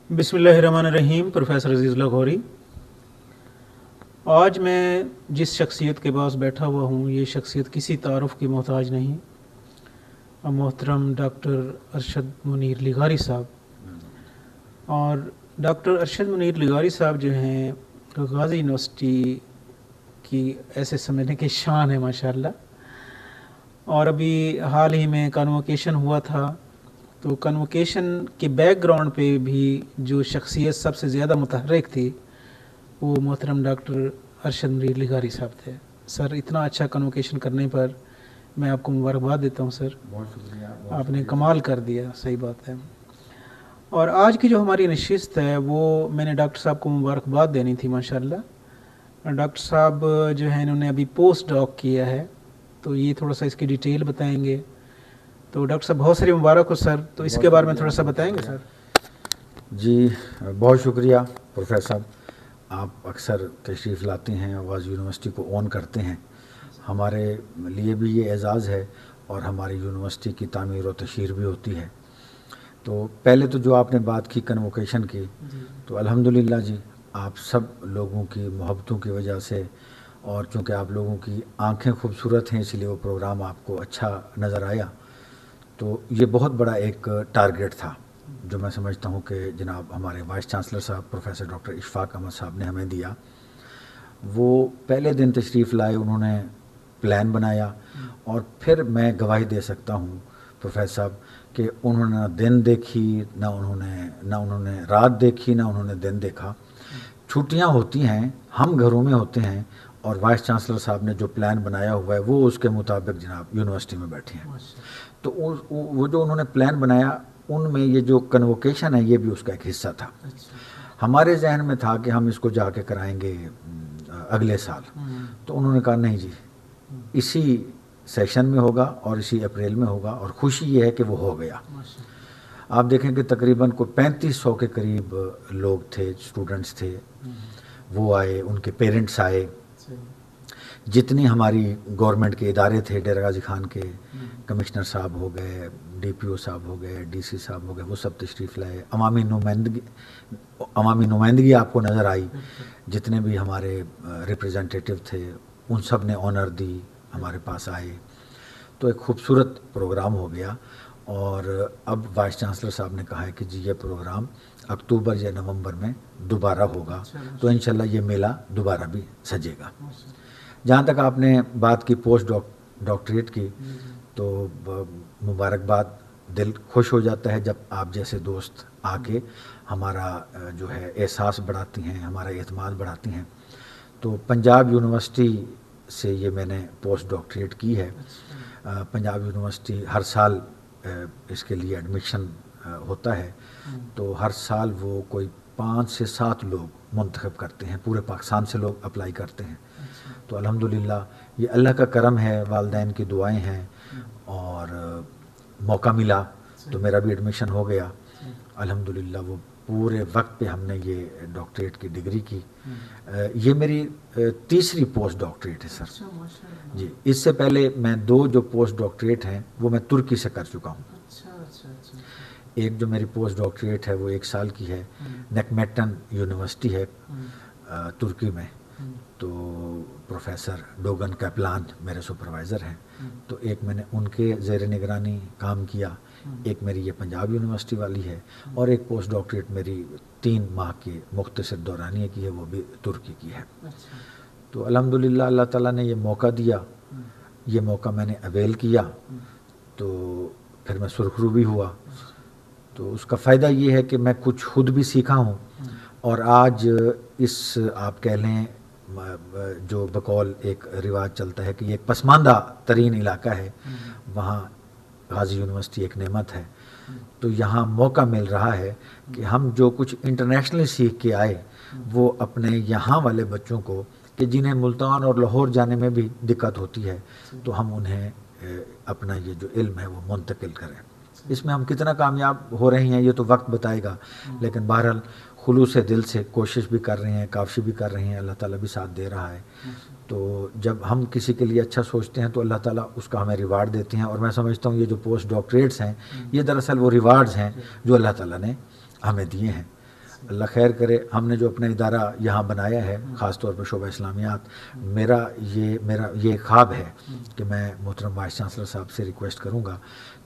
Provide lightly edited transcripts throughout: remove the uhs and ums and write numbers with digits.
बिस्मिल्लाहिर्रहमानिर्रहीम। प्रोफेसर अजीज़ लाहौरी। आज मैं जिस शख्सियत के पास बैठा हुआ हूँ, ये शख्सियत किसी तारुफ की मोहताज नहीं। मोहतरम डॉक्टर अरशद मुनीर लिगारी साहब। और डॉक्टर अरशद मुनीर लिगारी साहब जो हैं गाज़ी यूनिवर्सिटी की ऐसे समझने की शान है माशाअल्लाह। और अभी हाल ही में कन्वोकेशन हुआ था, तो कन्वोकेशन के बैकग्राउंड पे भी जो शख्सियत सबसे ज़्यादा मुतहर्रिक थी वो मोहतरम डॉक्टर अरशद मुनीर लिगारी साहब थे। सर, इतना अच्छा कन्वोकेशन करने पर मैं आपको मुबारकबाद देता हूँ सर। बहुत शुक्रिया। आपने कमाल कर दिया, सही बात है। और आज की जो हमारी नशिस्त है वो मैंने डॉक्टर साहब को मुबारकबाद देनी थी माशाअल्लाह। डॉक्टर साहब जो है इन्होंने अभी पोस्ट डॉक किया है, तो ये थोड़ा सा इसकी डिटेल बताएंगे। तो डॉक्टर साहब बहुत सारी मुबारक हो सर, तो इसके बारे में थोड़ा सा बताएंगे सर। जी बहुत शुक्रिया प्रोफेसर साहब। आप अक्सर तशरीफ़ लाते हैं, आवाज़ यूनिवर्सिटी को ऑन करते हैं। हमारे लिए भी ये एज़ाज़ है और हमारी यूनिवर्सिटी की तामीर और तशहीर भी होती है। तो पहले तो जो आपने बात की कन्वोकेशन की, तो अल्हम्दुलिल्लाह जी आप सब लोगों की मोहब्बतों की वजह से और चूँकि आप लोगों की आँखें खूबसूरत हैं इसलिए वो प्रोग्राम आपको अच्छा नज़र आया। तो ये बहुत बड़ा एक टारगेट था जो मैं समझता हूँ कि जनाब हमारे वाइस चांसलर साहब प्रोफेसर डॉक्टर इशफाक अहमद साहब ने हमें दिया। वो पहले दिन तशरीफ़ लाए, उन्होंने प्लान बनाया और फिर मैं गवाही दे सकता हूँ प्रोफेसर साहब कि उन्होंने ना दिन देखी, ना उन्होंने रात देखी, ना उन्होंने दिन देखा। छुट्टियाँ होती हैं, हम घरों में होते हैं और वाइस चांसलर साहब ने जो प्लान बनाया हुआ है वो उसके मुताबिक जनाब यूनिवर्सिटी में बैठे हैं। तो वो जो उन्होंने प्लान बनाया उनमें ये जो कन्वोकेशन है ये भी उसका एक हिस्सा था। हमारे जहन में था कि हम इसको जाके कराएंगे अगले साल, तो उन्होंने कहा नहीं जी इसी सेशन में होगा और इसी अप्रैल में होगा। और खुशी ये है कि वो हो गया। आप देखें कि तकरीबन कोई 3500 के करीब लोग थे, स्टूडेंट्स थे, वो आए, उनके पेरेंट्स आए, जितनी हमारी गवर्नमेंट के इदारे थे, डेरा गाजी खान के कमिश्नर साहब हो गए, डीपीओ साहब हो गए, डीसी साहब हो गए, वो सब तशरीफ़ लाए। अवामी नुमाइंदगी आपको नज़र आई, जितने भी हमारे रिप्रेजेंटेटिव थे उन सब ने ऑनर दी, हमारे पास आए। तो एक खूबसूरत प्रोग्राम हो गया। और अब वाइस चांसलर साहब ने कहा है कि जी ये प्रोग्राम अक्टूबर या नवंबर में दोबारा होगा, तो इंशाल्लाह ये मेला दोबारा भी सजेगा। जहाँ तक आपने बात की पोस्ट डॉक्टरेट की, तो मुबारकबाद, दिल खुश हो जाता है जब आप जैसे दोस्त आके हमारा जो है एहसास बढ़ाती हैं, हमारा एतमाद बढ़ाती हैं। तो पंजाब यूनिवर्सिटी से ये मैंने पोस्ट डॉक्टरेट की है। पंजाब यूनिवर्सिटी हर साल इसके लिए एडमिशन होता है, तो हर साल वो कोई 5 से 7 लोग मुंतखब करते हैं, पूरे पाकिस्तान से लोग अप्लाई करते हैं। तो अल्हम्दुलिल्लाह ये अल्लाह का करम है, वालिदैन की दुआएं हैं और मौका मिला तो मेरा भी एडमिशन हो गया अल्हम्दुलिल्लाह। वो पूरे वक्त पे हमने ये डॉक्टरेट की डिग्री की। ये मेरी तीसरी पोस्ट डॉक्टरेट है सर जी। इससे पहले मैं 2 जो पोस्ट डॉक्टरेट हैं वो मैं तुर्की से कर चुका हूँ। एक जो मेरी पोस्ट डॉक्टरेट है वो 1 साल की है, नेकमेटन यूनिवर्सिटी है तुर्की में। तो प्रोफेसर डोगन कैपलान मेरे सुपरवाइज़र हैं, तो एक मैंने उनके ज़ेर निगरानी काम किया, एक मेरी ये पंजाब यूनिवर्सिटी वाली है, और एक पोस्ट डॉक्टरेट मेरी 3 माह की मुख्तसर दौरानिया की है, वो भी तुर्की की है। तो अल्हम्दुलिल्लाह अल्लाह ताला ने ये मौका दिया, ये मौका मैंने अवेल किया, तो फिर मैं सुरखरू भी हुआ। तो उसका फ़ायदा ये है कि मैं कुछ खुद भी सीखा हूँ और आज इस आप कह लें जो बकौल एक रिवाज चलता है कि ये एक पसमानदा तरीन इलाका है, वहाँ गाज़ी यूनिवर्सिटी एक नेमत है। तो यहाँ मौका मिल रहा है कि हम जो कुछ इंटरनेशनली सीख के आए वो अपने यहाँ वाले बच्चों को, कि जिन्हें मुल्तान और लाहौर जाने में भी दिक्कत होती है, तो हम उन्हें अपना ये जो इल्म है वो मुंतकिल करें। इसमें हम कितना कामयाब हो रहे हैं ये तो वक्त बताएगा, लेकिन बहरहाल खुलूस दिल से कोशिश भी कर रहे हैं, काफ़ी भी कर रहे हैं, अल्लाह ताला भी साथ दे रहा है। तो जब हम किसी के लिए अच्छा सोचते हैं तो अल्लाह ताला उसका हमें रिवार्ड देते हैं। और मैं समझता हूँ ये जो पोस्ट डॉक्टरेट्स हैं ये दरअसल वो रिवार्ड्स हैं जो अल्लाह ताला ने हमें दिए हैं। اللہ خیر کرے. ہم نے جو اپنا ادارہ یہاں بنایا ہے خاص طور پر شعبہ اسلامیات, میرا یہ خواب ہے کہ میں محترم وائس چانسلر صاحب سے ریکویسٹ کروں گا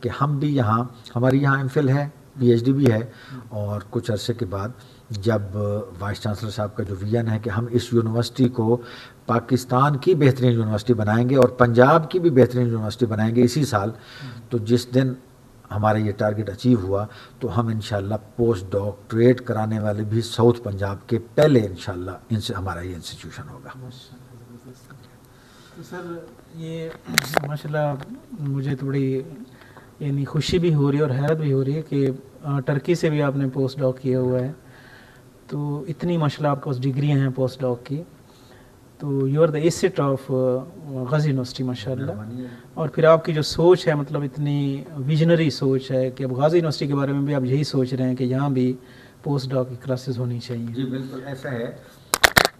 کہ ہم بھی یہاں, ہماری یہاں ایم فل ہے, پی ایچ ڈی بھی ہے, اور کچھ عرصے کے بعد جب وائس چانسلر صاحب کا جو ویژن ہے کہ ہم اس یونیورسٹی کو پاکستان کی بہترین یونیورسٹی بنائیں گے اور پنجاب کی بھی بہترین یونیورسٹی بنائیں گے اسی سال, تو جس دن ہمارا یہ ٹارگٹ اچیو ہوا تو ہم انشاءاللہ پوسٹ ڈاکٹریٹ کرانے والے بھی ساؤتھ پنجاب کے پہلے انشاءاللہ ان سے ہمارا یہ انسٹیٹیوشن ہوگا. تو سر یہ ماشاءاللہ مجھے تو بڑی یعنی خوشی بھی ہو رہی ہے اور حیرت بھی ہو رہی ہے کہ ٹرکی سے بھی آپ نے پوسٹ ڈاک کیا ہوا ہے, تو اتنی ماشاءاللہ آپ کے پاس ڈگریاں ہیں پوسٹ ڈاک کی, تو you are the asset of Ghazi university ماشاءاللہ. اور پھر آپ کی جو سوچ ہے مطلب اتنی ویژنری سوچ ہے کہ اب غازی یونیورسٹی کے بارے میں بھی آپ یہی سوچ رہے ہیں کہ یہاں بھی پوسٹ ڈاک کی کلاسز ہونی چاہیے. جی بالکل ایسا ہے.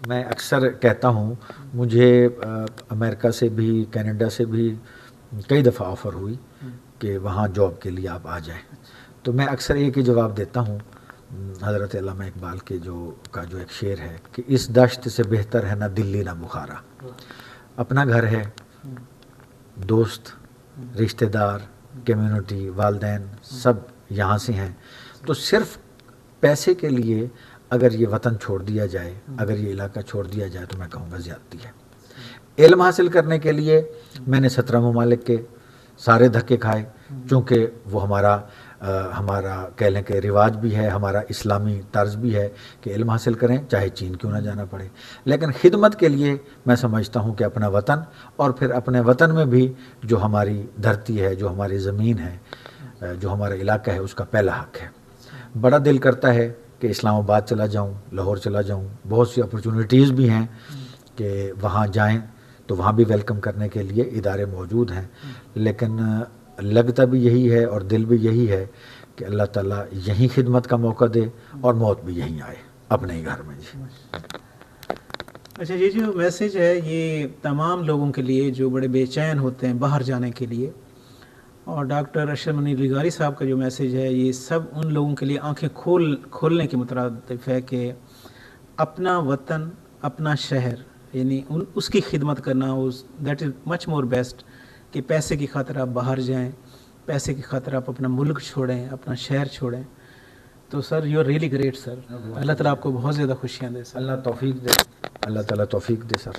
میں اکثر کہتا ہوں, مجھے امریکہ سے بھی کینیڈا سے بھی کئی دفعہ آفر ہوئی کہ وہاں جاب کے لیے آپ آ جائیں, تو میں اکثر ایک ہی جواب دیتا ہوں حضرت علامہ اقبال کے جو ایک شعر ہے کہ اس دشت سے بہتر ہے نہ دلی نہ بخارا. اپنا گھر ہے, دوست, رشتہ دار, کمیونٹی, والدین سب یہاں سے ہیں, تو صرف پیسے کے لیے اگر یہ وطن چھوڑ دیا جائے, اگر یہ علاقہ چھوڑ دیا جائے تو میں کہوں گا زیادتی ہے. علم حاصل کرنے کے لیے میں نے 17 ممالک کے سارے دھکے کھائے, چونکہ وہ ہمارا کہہ لیں کہ رواج بھی ہے, ہمارا اسلامی طرز بھی ہے کہ علم حاصل کریں چاہے چین کیوں نہ جانا پڑے. لیکن خدمت کے لیے میں سمجھتا ہوں کہ اپنا وطن, اور پھر اپنے وطن میں بھی جو ہماری دھرتی ہے, جو ہماری زمین ہے, جو ہمارا علاقہ ہے, اس کا پہلا حق ہے. بڑا دل کرتا ہے کہ اسلام آباد چلا جاؤں, لاہور چلا جاؤں, بہت سی اپرچونیٹیز بھی ہیں کہ وہاں جائیں تو وہاں بھی ویلکم کرنے کے لیے ادارے موجود ہیں, لیکن لگتا بھی یہی ہے اور دل بھی یہی ہے کہ اللہ تعالیٰ یہیں خدمت کا موقع دے اور موت بھی یہیں آئے اپنے ہی گھر میں. جی اچھا, یہ جو میسیج ہے یہ تمام لوگوں کے لیے جو بڑے بے چین ہوتے ہیں باہر جانے کے لیے, اور ڈاکٹر ارشد منیر لیغاری صاحب کا جو میسیج ہے یہ سب ان لوگوں کے لیے آنکھیں کھولنے کے مترادف ہے کہ اپنا وطن, اپنا شہر, یعنی اس کی خدمت کرنا, that is much more best کہ پیسے کی خاطر آپ باہر جائیں, پیسے کی خاطر آپ اپنا ملک چھوڑیں, اپنا شہر چھوڑیں. تو sir you are really great sir, اللہ تعالیٰ آپ کو بہت زیادہ خوشیاں دے سر. اللہ توفیق دے, اللہ تعالیٰ توفیق دے سر,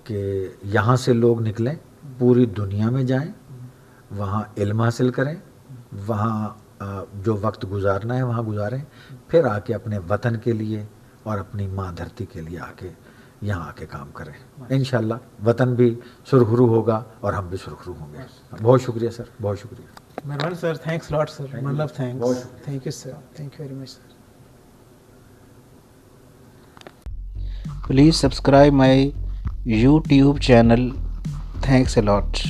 کہ یہاں سے لوگ نکلیں, پوری دنیا میں جائیں, وہاں علم حاصل کریں, وہاں جو وقت گزارنا ہے وہاں گزاریں, پھر آ کے اپنے وطن کے لیے اور اپنی ماں دھرتی کے لیے آ کے یہاں آ کے کام کریں. انشاءاللہ وطن بھی سرخرو ہوگا اور ہم بھی سرخرو ہوں گے. بہت شکریہ سر, بہت شکریہ. مہربان سر, تھینکس لاٹ سر, مطلب thanks, thank you sir, thank you very much sir. Please subscribe my YouTube channel. Thanks a lot.